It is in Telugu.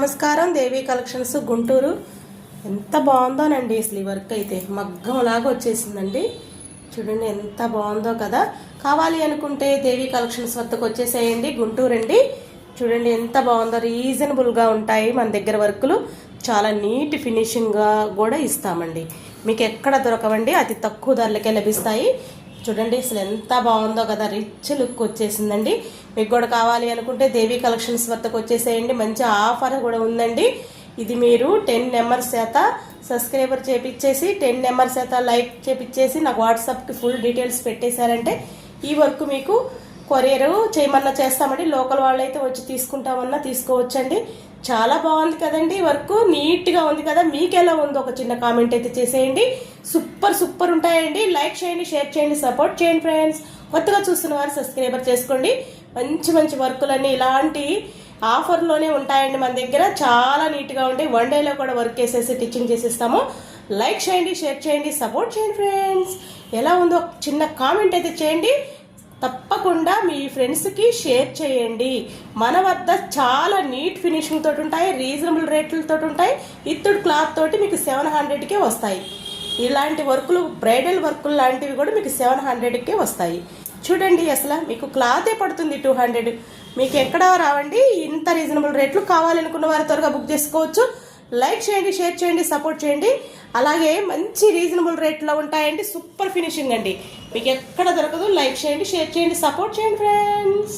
నమస్కారం, దేవి కలెక్షన్స్ గుంటూరు. ఎంత బాగుందోనండి అసలు ఈ వర్క్ అయితే మగ్గం లాగా వచ్చేసిందండి. చూడండి ఎంత బాగుందో కదా. కావాలి అనుకుంటే దేవి కలెక్షన్స్ వద్దకు వచ్చేసేయండి, గుంటూరు అండి. చూడండి ఎంత బాగుందో, రీజనబుల్గా ఉంటాయి మన దగ్గర వర్కులు. చాలా నీట్ ఫినిషింగ్గా కూడా ఇస్తామండి. మీకు ఎక్కడ దొరకవండి, అతి తక్కువ ధరలకే లభిస్తాయి. చూడండి అసలు ఎంత బాగుందో కదా, రిచ్ లుక్ వచ్చేసిందండి. మీకు కూడా కావాలి అనుకుంటే దేవి కలెక్షన్స్ వద్దకు వచ్చేసేయండి. మంచి ఆఫర్ కూడా ఉందండి. ఇది మీరు 10 నెంబర్స్ చేత సబ్స్క్రైబర్ చేపించేసి 10 నెంబర్స్ చేత లైక్ చేపించేసి నాకు వాట్సాప్కి ఫుల్ డీటెయిల్స్ పెట్టేశారంటే ఈ వర్క్ మీకు కొరియర్ చేయమన్నా చేస్తామండి. లోకల్ వాళ్ళు అయితే వచ్చి తీసుకుంటామన్నా తీసుకోవచ్చండి. చాలా బాగుంది కదండి, వర్క్ నీట్గా ఉంది కదా. మీకు ఎలా ఉందో ఒక చిన్న కామెంట్ అయితే చేసేయండి. సూపర్ ఉంటాయండి. లైక్ చేయండి, షేర్ చేయండి, సపోర్ట్ చేయండి ఫ్రెండ్స్. కొత్తగా చూస్తున్న వారు సబ్స్క్రైబర్ చేసుకోండి. మంచి వర్కులన్నీ ఇలాంటి ఆఫర్లోనే ఉంటాయండి మన దగ్గర. చాలా నీట్గా ఉంటాయి. 1 డేలో కూడా వర్క్ వేసేసి టిచ్చింగ్ చేసేస్తాము. లైక్ చేయండి, షేర్ చేయండి, సపోర్ట్ చేయండి ఫ్రెండ్స్. ఎలా ఉందో చిన్న కామెంట్ అయితే చేయండి. తప్పకుండా మీ ఫ్రెండ్స్కి షేర్ చేయండి. మన వద్ద చాలా నీట్ ఫినిషింగ్ తోటి ఉంటాయి, రీజనబుల్ రేట్లతో ఉంటాయి. ఇత్తుడు క్లాత్ తోటి మీకు 700కే వస్తాయి. ఇలాంటి వర్కులు, బ్రైడల్ వర్కులు లాంటివి కూడా మీకు 700కే వస్తాయి. చూడండి అసలు మీకు క్లాతే పడుతుంది 200. మీకు ఎక్కడ రావండి ఇంత రీజనబుల్ రేట్లు. కావాలనుకున్న వారు త్వరగా బుక్ చేసుకోవచ్చు. లైక్ చేయండి, షేర్ చేయండి, సపోర్ట్ చేయండి. అలాగే మంచి రీజనబుల్ రేట్లో ఉంటాయండి. సూపర్ ఫినిషింగ్ అండి, మీకు ఎక్కడ దొరకదు. లైక్ చేయండి, షేర్ చేయండి, సపోర్ట్ చేయండి ఫ్రెండ్స్.